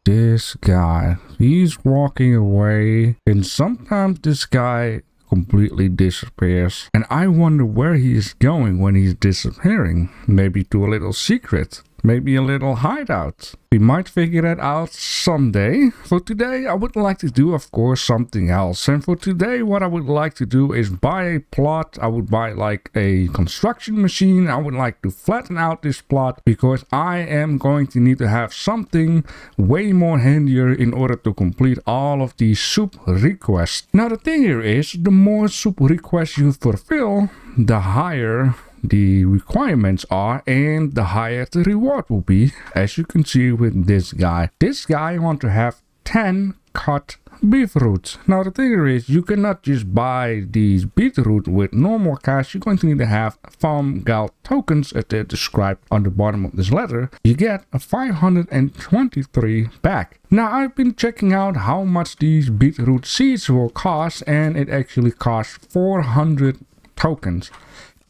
this guy. He's walking away, and sometimes this guy completely disappears. And I wonder where he is going when he's disappearing. Maybe to a little secret. Maybe a little hideout. We might figure that out someday. For today, I would like to do, of course, something else. And for today, what I would like to do is buy a plot. I would buy like a construction machine. I would like to flatten out this plot because I am going to need to have something way more handier in order to complete all of these soup requests. Now, the thing here is, the more soup requests you fulfill, the higher the requirements are and the higher the reward will be, as you can see with this guy. This guy wants to have 10 cut beetroot. Now the thing is, you cannot just buy these beetroot with normal cash. You're going to need to have farm gal tokens as they're described on the bottom of this letter. You get a 523 back. Now I've been checking out how much these beetroot seeds will cost, and it actually costs 400 tokens.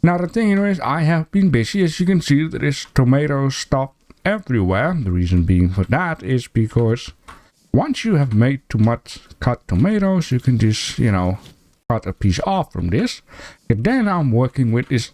Now the thing here is, I have been busy. As you can see, there is tomato stuff everywhere. The reason being for that is because once you have made too much cut tomatoes, you can just, cut a piece off from this. And then I'm working with this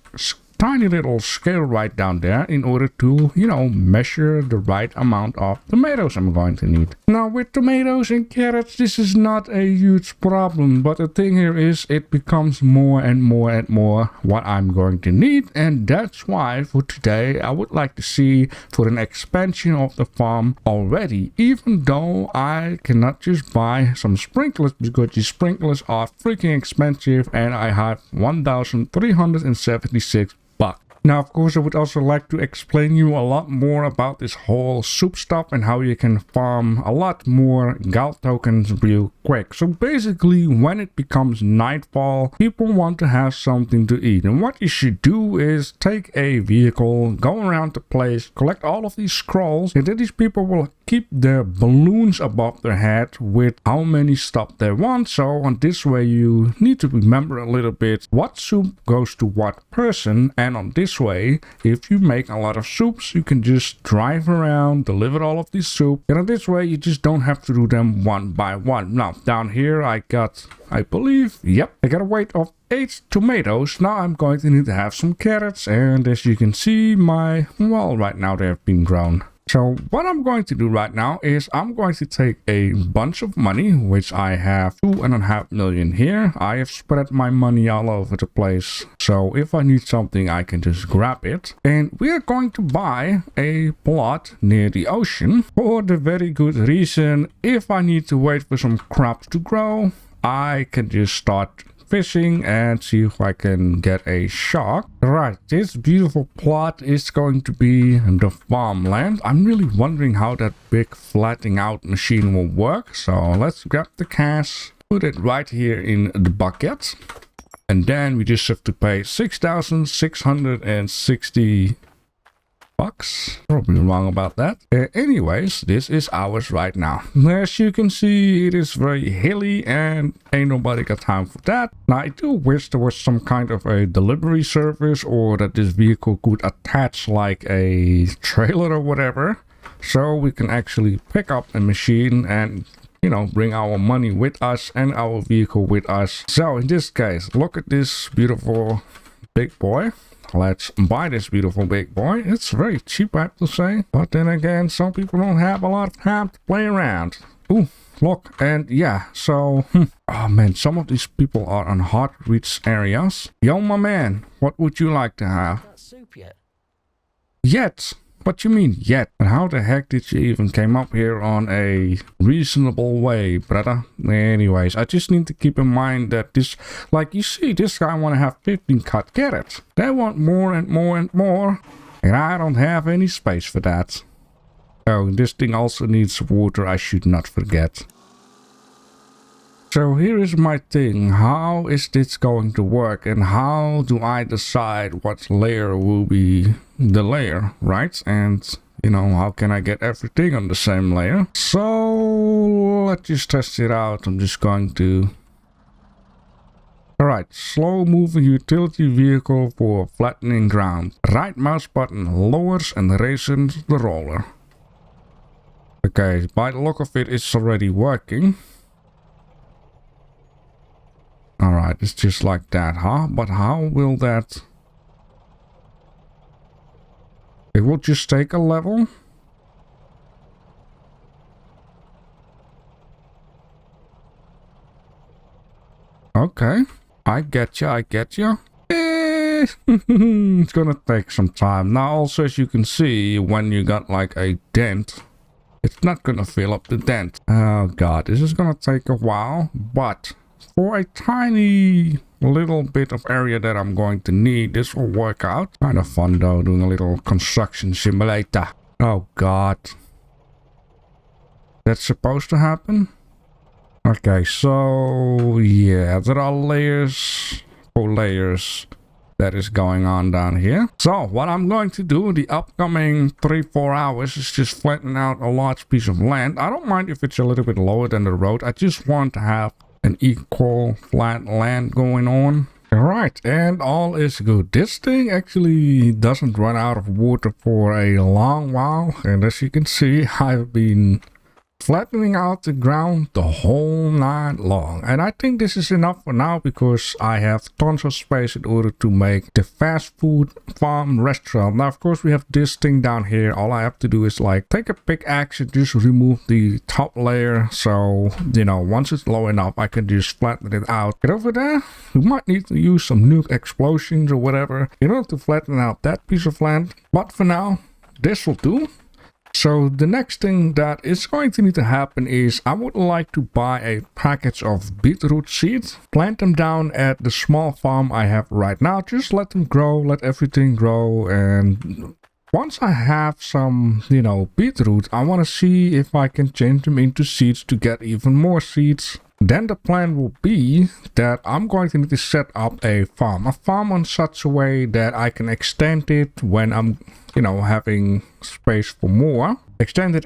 tiny little scale right down there in order to, measure the right amount of tomatoes I'm going to need. Now with tomatoes and carrots, this is not a huge problem, but the thing here is it becomes more and more and more what I'm going to need, and that's why for today I would like to see for an expansion of the farm already, even though I cannot just buy some sprinklers because these sprinklers are freaking expensive and I have 1,376 bucks. Now, of course, I would also like to explain you a lot more about this whole soup stuff and how you can farm a lot more gal tokens real quick. So basically, when it becomes nightfall, people want to have something to eat. And what you should do is take a vehicle, go around the place, collect all of these scrolls, and then these people will keep their balloons above their head with how many stuff they want. So on this way, you need to remember a little bit what soup goes to what person, and on this way, if you make a lot of soups, you can just drive around, deliver all of these soup, and on this way you just don't have to do them one by one. Now down here I got, I believe, yep, I got a weight of 8 tomatoes. Now I'm going to need to have some carrots, and as you can see, well, right now they have been grown. So what I'm going to do right now is I'm going to take a bunch of money, which I have 2.5 million here. I have spread my money all over the place. So if I need something, I can just grab it. And we are going to buy a plot near the ocean for the very good reason, if I need to wait for some crops to grow, I can just start fishing and see if I can get a shark. Right, this beautiful plot is going to be the farmland. I'm really wondering how that big flattening out machine will work. So let's grab the cash, put it right here in the bucket, and then we just have to pay 6,660 bucks. Probably wrong about that. Anyways, this is ours right now. As you can see, it is very hilly and ain't nobody got time for that. Now I do wish there was some kind of a delivery service, or that this vehicle could attach like a trailer or whatever, so we can actually pick up a machine and bring our money with us and our vehicle with us. So in this case, look at this beautiful big boy. Let's buy this beautiful big boy. It's very cheap, I have to say. But then again, some people don't have a lot of time to play around. Ooh, look. And yeah, so... Oh man, some of these people are on hard reach areas. Yo, my man, what would you like to have? Not soup yet. Yet? What you mean yet? And how the heck did you even came up here on a reasonable way, brother? Anyways, I just need to keep in mind that this, like you see, this guy want to have 15 cut carrots. They want more and more and more, and I don't have any space for that. Oh, this thing also needs water, I should not forget. So here is my thing. How is this going to work, and how do I decide what layer will be the layer, right? And how can I get everything on the same layer? So let's just test it out. I'm just going to... Alright, slow moving utility vehicle for flattening ground. Right mouse button lowers and raises the roller. Okay, by the look of it, it's already working. Alright, it's just like that, huh? But how will that... It will just take a level? Okay, I get you. It's gonna take some time. Now also, as you can see, when you got like a dent, it's not gonna fill up the dent. Oh god, this is gonna take a while, but for a tiny little bit of area that I'm going to need, this will work out. Kind of fun though, doing a little construction simulator. Oh god. That's supposed to happen? Okay, so yeah, there are layers for layers that is going on down here. So what I'm going to do the upcoming 3-4 hours is just flatten out a large piece of land. I don't mind if it's a little bit lower than the road. I just want to have an equal flat land going on. Alright, and all is good. This thing actually doesn't run out of water for a long while, and as you can see, I've been flattening out the ground the whole night long, and I think this is enough for now because I have tons of space in order to make the fast food farm restaurant. Now of course we have this thing down here. All I have to do is like take a pickaxe and just remove the top layer, so you know, once it's low enough I can just flatten it out. Get over there, we might need to use some nuke explosions or whatever in order to flatten out that piece of land, but for now this will do. So the next thing that is going to need to happen is I would like to buy a package of beetroot seeds, plant them down at the small farm I have right now, just let them grow, let everything grow, and once I have some, you know, beetroot, I want to see if I can change them into seeds to get even more seeds. Then the plan will be that I'm going to need to set up a farm on such a way that I can extend it when I'm, you know, having space for more. Extend it,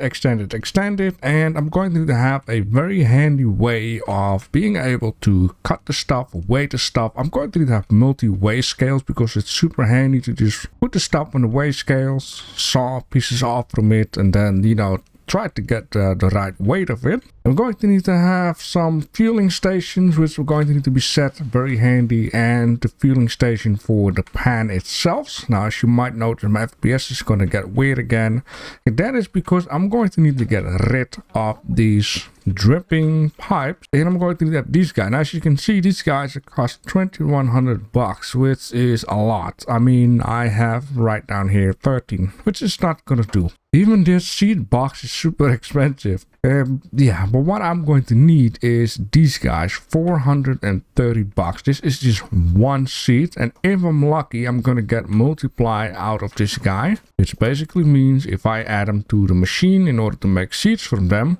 and I'm going to need to have a very handy way of being able to cut the stuff, weigh the stuff. I'm going to need to have multi-weigh scales because it's super handy to just put the stuff on the weigh scales, saw pieces off from it, and then, you know, try to get the right weight of it. I'm going to need to have some fueling stations, which are going to need to be set, very handy, and the fueling station for the pan itself. Now, as you might notice, my FPS is going to get weird again, and that is because I'm going to need to get rid of these dripping pipes, and I'm going to need these guys. Now, as you can see, these guys cost 2,100 bucks, which is a lot. I mean, I have right down here 13, which is not gonna do. Even this seed box is super expensive. Yeah, but what I'm going to need is these guys, 430 bucks. This is just one seed, and if I'm lucky, I'm gonna get multiply out of this guy, which basically means if I add them to the machine in order to make seeds from them,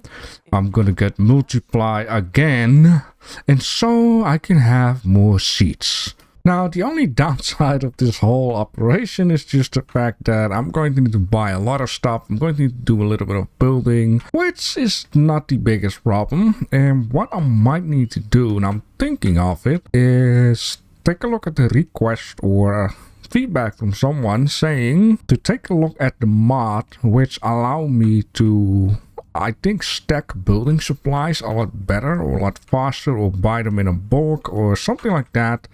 I'm gonna get multiply again, and so I can have more seeds. Now, the only downside of this whole operation is just the fact that I'm going to need to buy a lot of stuff. I'm going to need to do a little bit of building, which is not the biggest problem. And what I might need to do, and I'm thinking of it, is take a look at the request or feedback from someone saying to take a look at the mod which allow me to, I think, stack building supplies a lot better or a lot faster, or buy them in a bulk or something like that,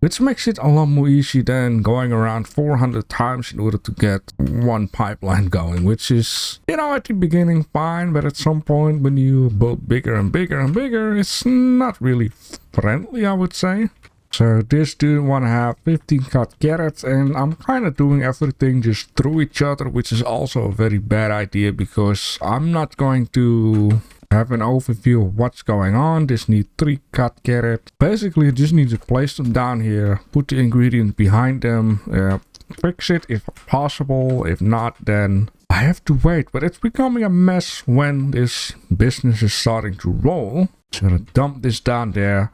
which makes it a lot more easy than going around 400 times in order to get one pipeline going, which is, you know, at the beginning fine, but at some point when you build bigger and bigger and bigger, it's not really friendly, I would say. So this dude want to have 15 cut carrots, and I'm kind of doing everything just through each other, which is also a very bad idea because I'm not going to have an overview of what's going on. This needs 3 cut carrots. Basically, you just need to place them down here, put the ingredient behind them, fix it if possible. If not, then I have to wait. But it's becoming a mess when this business is starting to roll. I'm gonna dump this down there.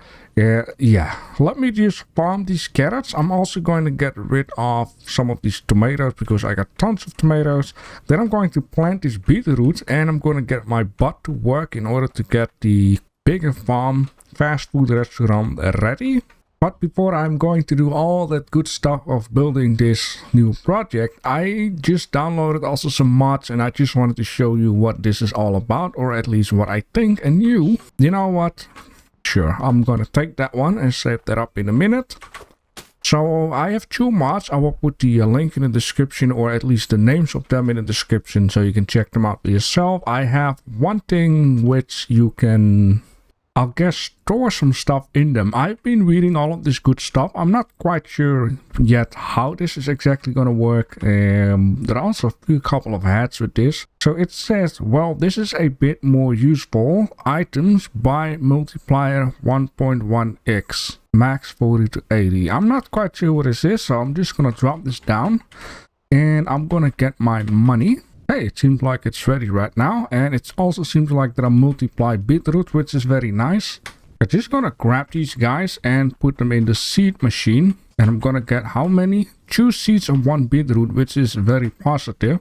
Yeah, let me just farm these carrots. I'm also going to get rid of some of these tomatoes because I got tons of tomatoes. Then I'm going to plant these beetroots, and I'm going to get my butt to work in order to get the bigger farm fast food restaurant ready. But before I'm going to do all that good stuff of building this new project, I just downloaded also some mods, and I just wanted to show you what this is all about, or at least what I think. And you know what? Sure, I'm gonna take that one and save that up in a minute. So I have 2 mods. I will put the link in the description, or at least the names of them in the description, so you can check them out for yourself. I have one thing which you can, I guess, store some stuff in them. I've been reading all of this good stuff. I'm not quite sure yet how this is exactly going to work. There are also a couple of hats with this. So it says, well, this is a bit more useful. Items by multiplier 1.1x. Max 40 to 80. I'm not quite sure what this is, so I'm just going to drop this down. And I'm going to get my money. Hey, it seems like it's ready right now, and it also seems like there are multiply bitroot, which is very nice. I'm just gonna grab these guys and put them in the seed machine, and I'm gonna get how many? 2 seeds of 1 bitroot, which is very positive.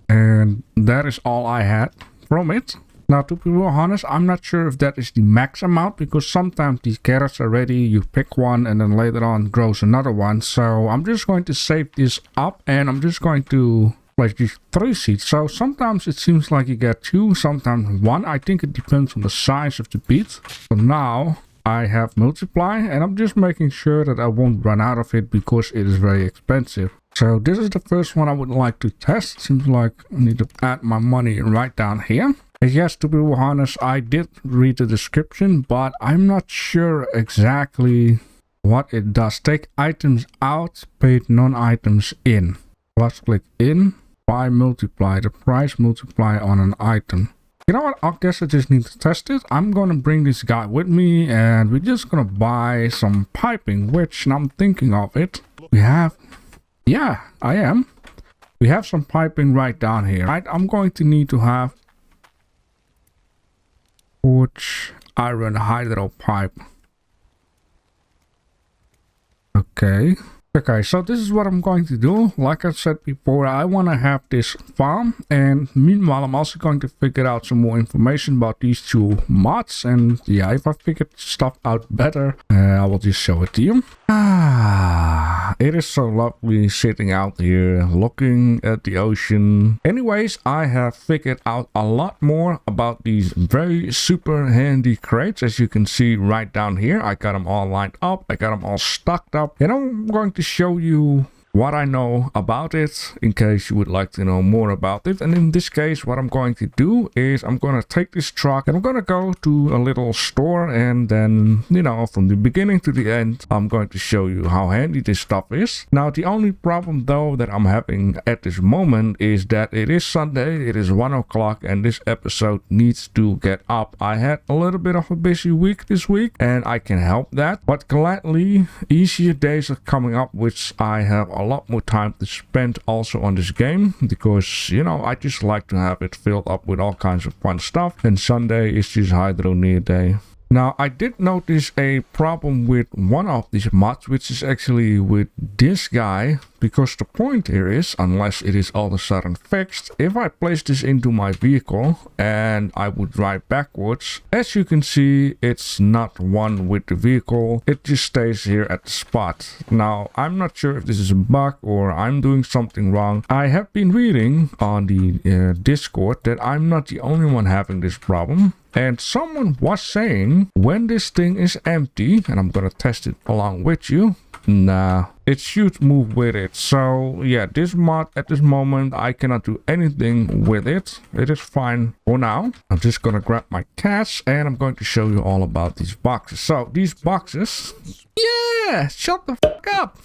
And that is all I had from it. Now, to be real honest, I'm not sure if that is the max amount, because sometimes these carrots are ready, you pick one, and then later on grows another one. So I'm just going to save this up, and I'm just going to like these 3 seeds. So sometimes it seems like you get 2, sometimes 1. I think it depends on the size of the beet. So now I have multiply, and I'm just making sure that I won't run out of it because it is very expensive. So this is the first one I would like to test. Seems like I need to add my money right down here. And yes, to be honest, I did read the description, but I'm not sure exactly what it does. Take items out, paid non-items in. Plus click in. Buy multiply, the price multiply on an item. You know what, I guess I just need to test it. I'm gonna bring this guy with me, and we're just gonna buy some piping, which now I'm thinking of it. We have, yeah, I am. We have some piping right down here, right? I'm going to need to have forge iron hydro pipe. Okay. Okay, so this is what I'm going to do. Like I said before, I want to have this farm, and meanwhile I'm also going to figure out some more information about these 2 mods. And yeah, if I figure stuff out better, I will just show it to you. It is so lovely sitting out here looking at the ocean. Anyways, I have figured out a lot more about these very super handy crates. As you can see right down here, I got them all lined up, I got them all stocked up, and I'm going to show you what I know about it in case you would like to know more about it. And in this case, what I'm going to do is I'm going to take this truck and I'm going to go to a little store, and then, you know, from the beginning to the end, I'm going to show you how handy this stuff is. Now, the only problem though that I'm having at this moment is that it is Sunday, it is 1 o'clock, and this episode needs to get up. I had a little bit of a busy week this week, and I can help that, but gladly easier days are coming up, which I have a lot more time to spend also on this game, because, you know, I just like to have it filled up with all kinds of fun stuff, and Sunday is just Hydroneer day. Now, I did notice a problem with one of these mods, which is actually with this guy, because the point here is, unless it is all of a sudden fixed, if I place this into my vehicle and I would drive backwards, as you can see, it's not one with the vehicle, it just stays here at the spot. Now, I'm not sure if this is a bug or I'm doing something wrong. I have been reading on the Discord that I'm not the only one having this problem. And someone was saying when this thing is empty, and I'm gonna test it along with you, nah, it should move with it. So yeah, this mod at this moment, I cannot do anything with it. It is fine for now. I'm just gonna grab my cash and I'm going to show you all about these boxes. So these boxes, yeah, shut the fuck up.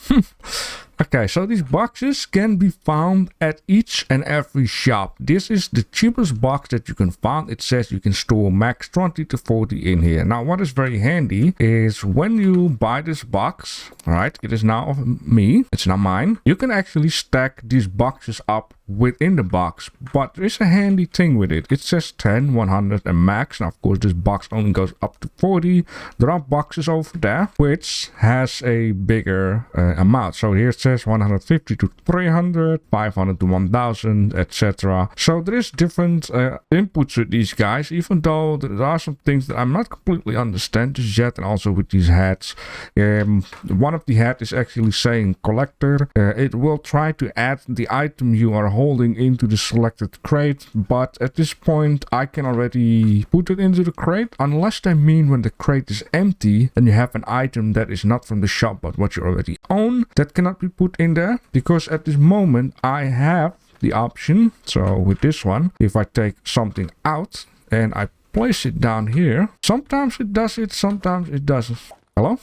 Okay, so these boxes can be found at each and every shop. This is the cheapest box that you can find. It says you can store max 20 to 40 in here. Now, what is very handy is when you buy this box, all right, it is now of me, it's not mine. You can actually stack these boxes up within the box, but there's a handy thing with it. It says 10, 100 and max. Now, of course, this box only goes up to 40. There are boxes over there which has a bigger amount. So here it says says 150 to 300, 500 to 1000, etc. So there is different inputs with these guys, even though there are some things that I'm not completely understand just yet. And also with these hats, one of the hats is actually saying collector. It will try to add the item you are holding into the selected crate, but at this point I can already put it into the crate, unless they mean when the crate is empty and you have an item that is not from the shop but what you already own, that cannot be put in there, because at this moment I have the option. So with this one, if I take something out and I place it down here, sometimes it does it, sometimes it doesn't. Hello?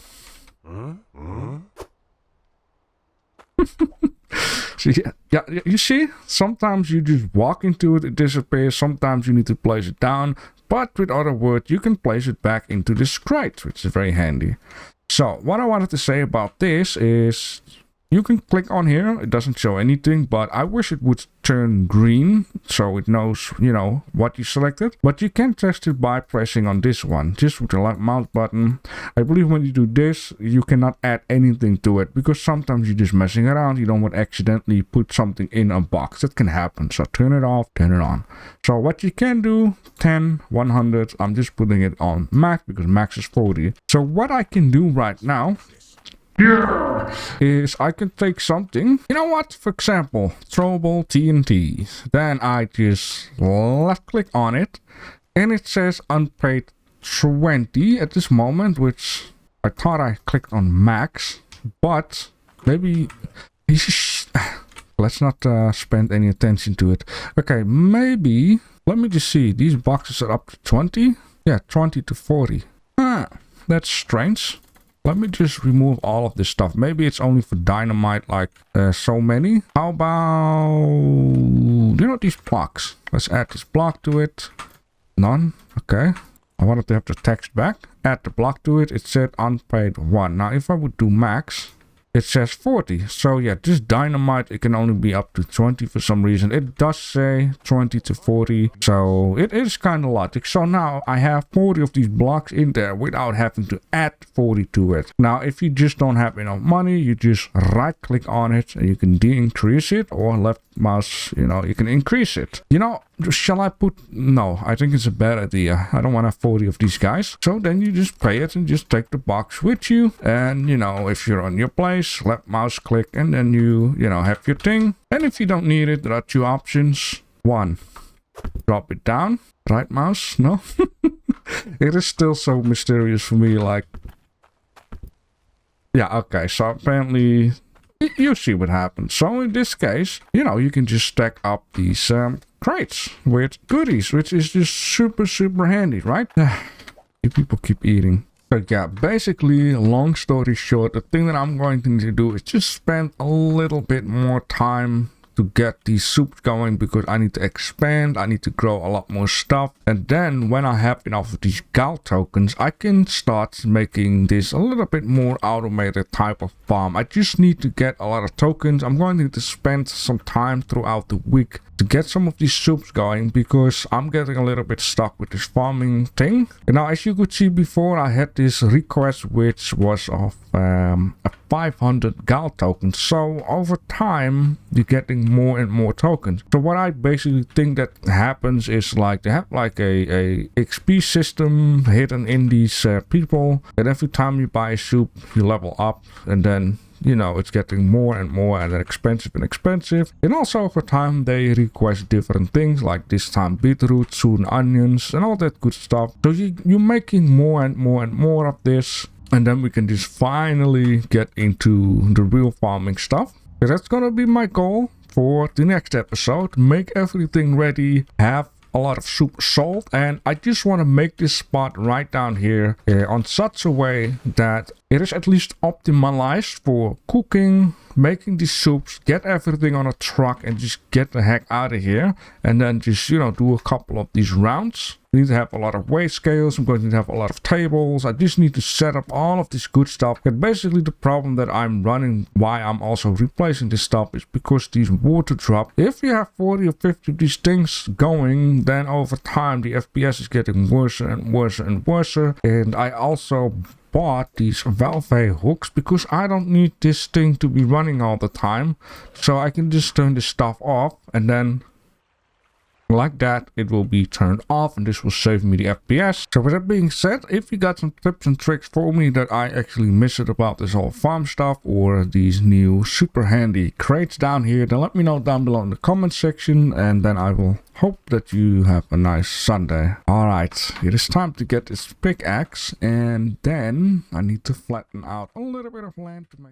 See, yeah, you see, sometimes you just walk into it, it disappears. Sometimes you need to place it down, but with other words, you can place it back into this crate, which is very handy. So what I wanted to say about this is, you can click on here, it doesn't show anything, but I wish it would turn green so it knows, you know, what you selected. But you can test it by pressing on this one, just with the mouse button. I believe when you do this, you cannot add anything to it, because sometimes you're just messing around, you don't want to accidentally put something in a box. That can happen. So turn it off, turn it on. So what you can do, 10, 100, I'm just putting it on max because max is 40. So what I can do right now, is I can take something, you know what, for example, Snowball TNT. Then I just left click on it and it says unpaid 20 at this moment, which I thought I clicked on max, but maybe let's not spend any attention to it. Okay, maybe let me just see, these boxes are up to 20. Yeah, 20 to 40. That's strange. Let me just remove all of this stuff. Maybe it's only for dynamite, like so many. How about, you know, these blocks? Let's add this block to it. None. Okay. I wanted to have the text back. Add the block to it. It said unpaid 1. Now, if I would do max, it says 40. So yeah, this dynamite, it can only be up to 20 for some reason. It does say 20 to 40. So it is kind of logic. So now I have 40 of these blocks in there without having to add 40 to it. Now, if you just don't have enough money, you just right click on it and you can de-increase it, or left mouse, you know, you can increase it. You know, shall I put, no, I think it's a bad idea. I don't want to have 40 of these guys. So then you just pay it and just take the box with you. And, you know, if you're on your place, left mouse click and then you know, have your thing. And if you don't need it, there are two options. One, drop it down. Right mouse, no? It is still so mysterious for me, like, yeah, okay, so apparently you see what happens. So in this case, you know, you can just stack up these crates with goodies, which is just super, super handy, right? You people keep eating. But yeah, basically, long story short, the thing that I'm going to need to do is just spend a little bit more time to get these soups going, because I need to expand, I need to grow a lot more stuff. And then when I have enough of these GAL tokens, I can start making this a little bit more automated type of farm. I just need to get a lot of tokens. I'm going to need to spend some time throughout the week to get some of these soups going, because I'm getting a little bit stuck with this farming thing. And now, as you could see before, I had this request which was of a 500 GAL tokens. So over time, you're getting more and more tokens. So what I basically think that happens is, like, they have like a XP system hidden in these people, and every time you buy a soup, you level up, and then, you know, it's getting more and more and expensive and expensive. And also over time they request different things, like this time beetroot, soon onions and all that good stuff. So you're making more and more and more of this, and then we can just finally get into the real farming stuff. So that's gonna be my goal for the next episode. Make everything ready, have a lot of soup sold, and I just want to make this spot right down here on such a way that it is at least optimized for cooking, making these soups, get everything on a truck and just get the heck out of here. And then just, you know, do a couple of these rounds. We need to have a lot of weight scales. I'm going to need to have a lot of tables. I just need to set up all of this good stuff. And basically the problem that I'm running, why I'm also replacing this stuff, is because these water drop. If you have 40 or 50 of these things going, then over time the FPS is getting worse and worse and worse. And I also bought these valve hooks because I don't need this thing to be running all the time. So I can just turn this stuff off, and then like that it will be turned off, and this will save me the FPS. So with that being said, if you got some tips and tricks for me that I actually missed about this whole farm stuff, or these new super handy crates down here, then let me know down below in the comment section, and then I will hope that you have a nice Sunday. Alright, it is time to get this pickaxe, and then I need to flatten out a little bit of land to make